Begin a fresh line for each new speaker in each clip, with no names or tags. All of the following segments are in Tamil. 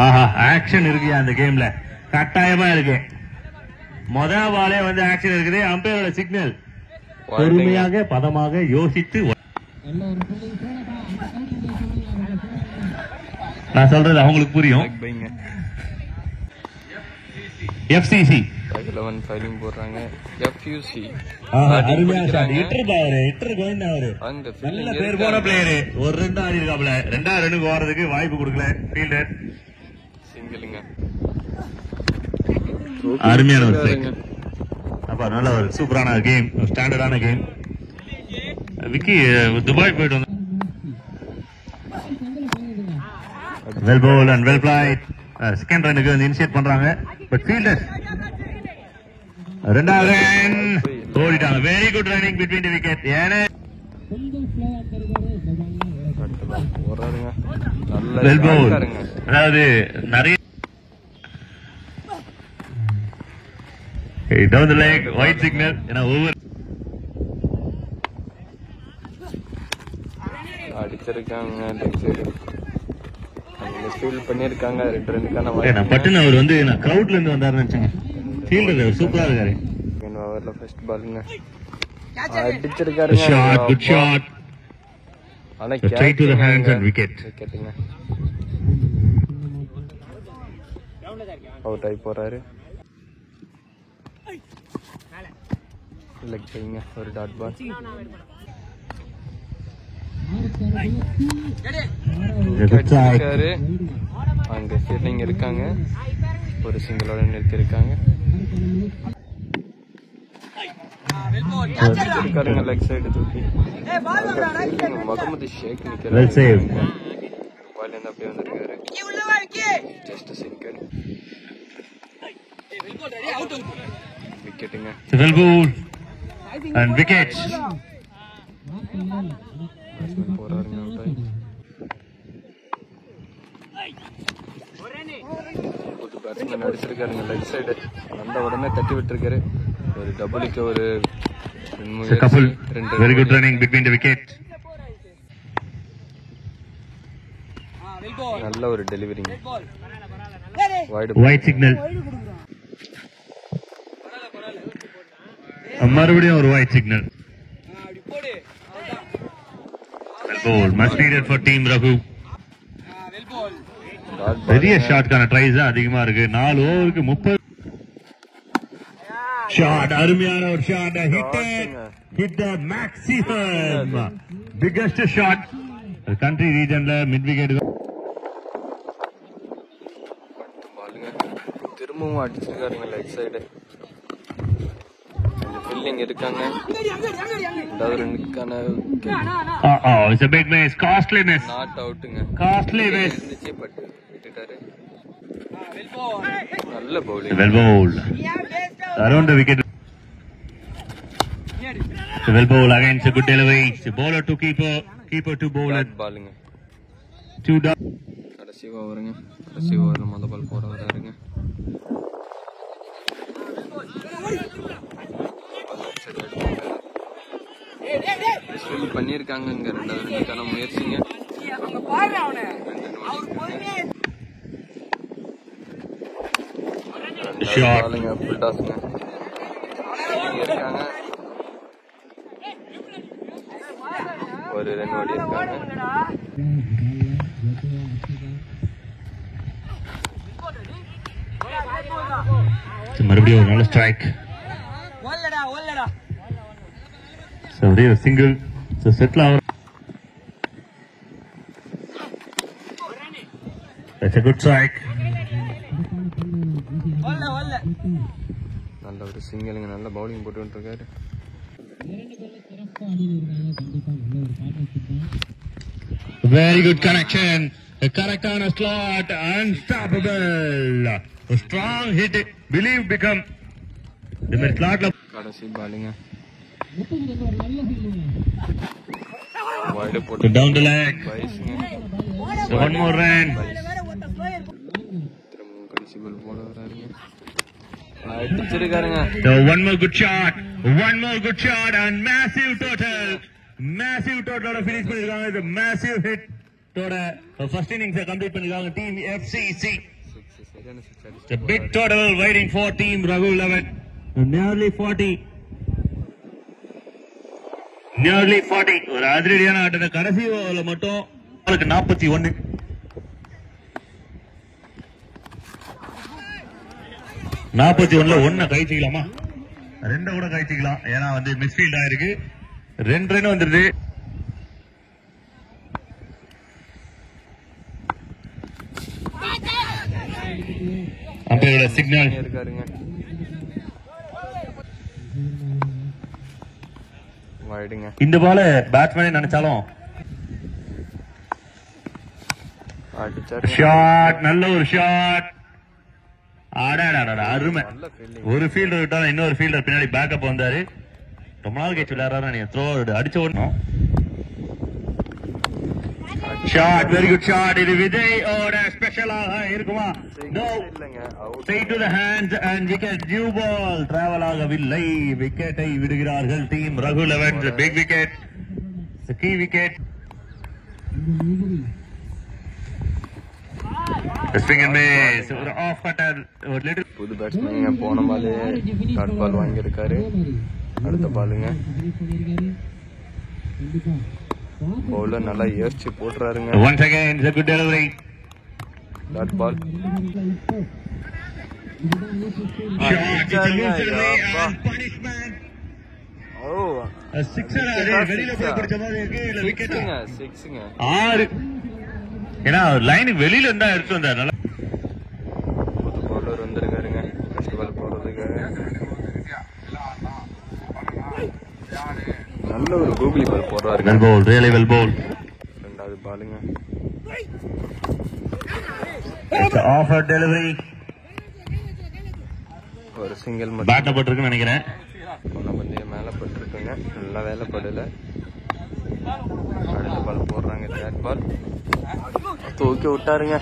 ஆஹா, ஆக்ஷன் இருக்கு அந்த கேம்ல, கட்டாயமா இருக்கு. முதல் பாலே வந்து ஆக்ஷன் இருக்குது. அம்பையரோட சிக்னல் பொறுமையாக பதமாக யோசித்து. நான் சொல்றது அவங்களுக்கு புரியும். FCC
11 ஃபைலிங் போடுறாங்க. FUC
அருமையா ஷாட். இட்டர் கோயிண்ட் அவரு நல்ல பேர் போன பிளேயர். ஒரு ரெண்டு ஆடி இருக்காப்ல. ரெண்டாவது ரன்னுக்கு ஓடுறதுக்கு வாய்ப்பு கொடுக்கல ஃபீல்டர்.
சிங்கிளுங்க.
அருமையான ஒரு ஸ்ட்ரைக். அப்ப நல்ல ஒரு சூப்பரான கேம், ஸ்டாண்டர்டான கேம். விக்கி துபாய் போயிட்டு வந்து well bowl and well flight. Second ரன்னுக்கு வந்து இனிஷியேட் பண்றாங்க. பட் ஃபீல்டர் ரெண்டாவது ரன் ஓடிட்டாங்க. Very good running between the wicket. ஏனே வெல் பவுல், அதாவது நிறைய down the leg, white signal. ஏன்னா ஓவர்
அடிச்சிருக்காங்க. லெக் சைடு ஃபீல்ட் பண்ணிருக்காங்க. 2 ரன்னுக்கான வாய்ப்பு.
பட்டுன்னு அவர் வந்து நான் கிரவுட்ல இருந்து வந்தாருன்னு நினைச்சேன். ஃபீல்டர் சூப்பரா இருக்காரு.
ஓவர்ல ஃபர்ஸ்ட் பாலுங்க அடிச்சிருக்காரு.
Shot, good shot.
ஆனா
straight to the hands and wicket.
விக்கெட்டுங்க. அவுட் ஆகி போறாரு. லெக் சைடுங்க. ஒரு டாட் பால். அங்க ஃபீல்டிங் இருக்காங்க. ஒரு சிங்கிளோட நிறுத்தி இருக்காங்க. லெக் சைடு தூக்கி முகமது ஷேக் நிக்கிறாரு. பால் என்ன அப்படியே வந்திருக்காரு. Just single. விக்கெட்டுங்க.
Well bowl and wicket.
போறாருங்க. புது பேட்ஸ்மேன் அடிச்சிருக்காருங்க. லெக் சைடு வந்த உடனே தட்டி விட்டுருக்காரு. ஒரு டபுளுக்கு ஒரு
very good running between the wicket.
நல்ல ஒரு டெலிவரிங்.
White signal. மறுபடியும் ஒரு white signal. Goal much needed for team Raghu. பெரிய ஷாட்கான ட்ரைஸ் அதிகமா இருக்கு. 4 ஓவருக்கு 30 ஷாட். அருமையான ஒரு shot. Hit the maximum biggest shot country ரீஜன்ல மிட் விக்கெட்.
திரும்பவும் அடிச்சிருக்காருங்க லெக் சைடு. ஃபீல்டிங் இருக்காங்க.
It's a big miss. Costly miss.
Not outங்க.
Costly miss.
But விட்டுட்டாரு. நல்ல bowling.
Well bowled. Around the wicket. Well bowled again. It's a good delivery. It's a bowler to keeper. Keeper to bowler.
பாலுங்க.
2 down.
கடைசி ஓவருங்க. கடைசி ஓவர்ல முதல் பால் போட வராருங்க. பண்ணிருக்காங்க. இங்க 2வது ரன்னுக்கான முயற்சிங்க. ஃபுல் டாஸ்ங்க. இருக்காங்க. ஒரு ரன் ஓடி இருக்காங்க.
மறுபடியும் ஒரு நல்ல ஸ்ட்ரைக். ஒரே ஒரு சிங்கிள் செட்டில் ஆகும். That's a good strike.
நல்ல ஒரு சிங்கிளுங்க. நல்ல பவுலிங் போட்டு இருக்காரு.
Very good connection. A correct on a slot. Unstoppable. A strong hit. Believe become the slot.
கடைசி பாலுங்க.
Down the leg. So one more run. So one more good shot. One more good shot and massive total. Massive total finish பண்ணிருக்காங்க. The massive hit first innings complete பண்ணிருக்காங்க டீம் FCC.
சரியான சிக்ஸ்
The
அடிச்சு
big total waiting for team Raghu 11. Nearly 40. ஒரு அதிரடியான ஆட்டத்தை கடைசி ஓவர்ல மட்டும் 41. ஒன்ன கழிச்சிக்கலாமா? 2 கூட கழிச்சிக்கலாம். ஏன்னா வந்து மிஸ்ஃபீல்ட் ஆயிருக்கு. 2 ரன் வந்துருது. அம்பையரோட சிக்னல்
இருக்காருங்க. வைடுங்க.
இந்த பால பேட்ஸ்மேன் நினைச்சாலும்
அடிச்சாரு.
ஷாட், நல்ல ஒரு ஷாட். அருமை.
நல்ல ஃபீல்டிங்.
ஒரு ஃபீல்டர் விட்டா இன்னொரு ஃபீல்டர் பின்னாடி பேக்கப் வந்தாரு. ரொம்ப நாள் கழிச்சு விளையாடுறாரு. நீங்க த்ரோ அடிச்ச ஓடணும். Shot, very good shot. இது விஜய் ஓட ஸ்பெஷலாக இருக்குமா? நோ,
இல்லங்க. Out.
straight to the hands and wicket. New ball travel ஆகவில்லை. விக்கெட்டை விடுகிறார்கள் team Raghu 11. Big wicket, key wicket. Swing and miss. ஒரு ஆஃப் கட்டர், ஒரு லிட்டில்.
புது பேட்ஸ்மேன் போன பாலே டாட் பால் வாங்கியிருக்காரு. அடுத்த பாலுங்க. பவுலர் நல்லா யோசிச்சு போட்டுறாருங்க.
once again it's a good delivery.
Dot ball.
Shot, it's a loser and punishment.
Oh,
a sixer. வெளியில போய் பிடிச்ச மாதிரி இருக்கு. இல்ல விக்கெட்.
சிக்ஸுங்க.
6. ஏன்னா லைனுக்கு வெளியில இருந்தா எடுத்து வந்தார். நல்லா
புது பவுலர் வந்திருக்காருங்க. ஃபர்ஸ்ட் பால் போடுறதுக்காக நல்ல ஒரு கூகுளி பால் போடுறாருங்க.
Well bowl, really well bowl.
ரெண்டாவது பாலுங்க.
Offer delivery.
ஒரு சிங்கிள் மட்டும்
பேட்ட போட்டிருக்குன்னு நினைக்கிறேன்.
போன பந்தய மேல பட்டிருக்குங்க. நல்லா வேலை படல. அடுத்த பால் போடுறாங்க. தேர்ட் பால் தூக்கி விட்டாருங்க.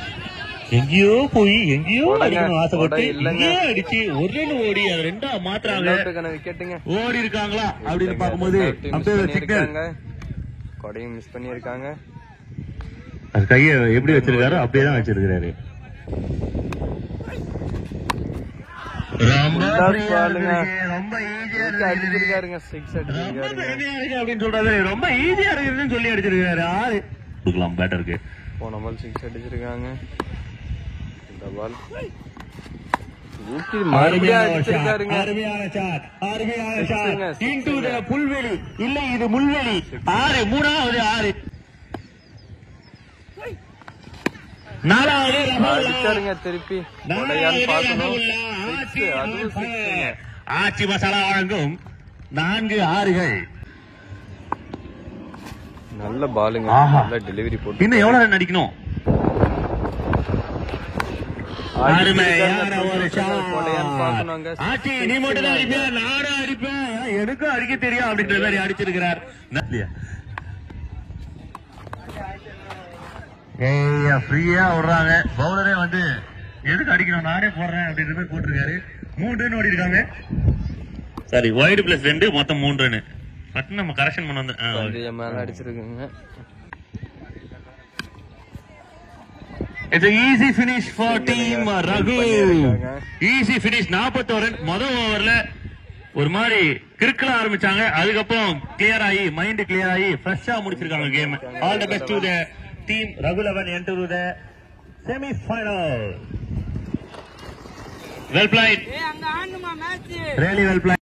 எங்கேயோ போய் எங்கேயோ அடிக்கணும் ஆசைப்பட்டு
இல்லங்க.
இங்கேயே அடிச்சு ஒரு ரன் ஓடி அது 2 மாத்துறாங்க.
விக்கெட்டுங்க.
ஓடி இருக்காங்களா அப்படின்னு பார்க்கும்போது
கொடையும் மிஸ் பண்ணியிருக்காங்க.
அது கையை எப்படி வச்சிருக்காரோ அப்படியே தான் வச்சிருக்காரு. ரொம்ப
அடிச்சிருக்காருங்க. சிக்ஸ் அடிச்சிருக்காருங்க
அப்படின்னு சொல்றாரு. ரொம்ப ஈஸியா இருக்குதுன்னு சொல்லி அடிச்சிருக்காரு. 6 பேட்டருக்கு.
போன பால் சிக்ஸ் அடிச்சிருக்காங்க. இந்த பால்
புல்வெளி இல்ல, இது முள்வெளி. 6, 3வது 6. 4வது
அடிச்சாருங்க. திருப்பி
ஆட்சி மசாலா வழங்கும் 4 6கள்.
நல்ல பாலுங்க. நல்ல டெலிவரி போட்டு
இன்னும் எவ்வளவு ரன் அடிக்கணும்? ஆட்சி நீ மட்டும் தான் அடிப்ப, நானும் அடிப்பேன், எனக்கும் அடிக்க தெரியும் அப்படின்ற மாதிரி அடிச்சிருக்கிறார். ஃப்ரீயா விடுறாங்க. பவுலரே வந்து எதுக்கு அடிக்கணும், நானே போடுறேன் அப்படின்ற மாதிரி போட்டிருக்காரு. 3 ரன் ஓடி இருக்காங்க. சாரி, வைடு பிளஸ் 2, மொத்தம் 3 ரன். பட்டு நம்ம கரெக்ஷன் பண்ண வந்து
மேல அடிச்சிருக்குங்க.
It's an easy finish for team Raghu. Easy finish. 41 run. முதல் ஓவர்ல ஒரு மாதிரி கிறுக்கல ஆரம்பிச்சாங்க. அதுக்கப்புறம் கிளியர் ஆகி, மைண்ட் கிளியர் ஆகி ஃப்ரெஷ்ஷா முடிச்சிருக்காங்க game. All the best to the team Raghu 11 enter to the semi final. Well played. Really well played.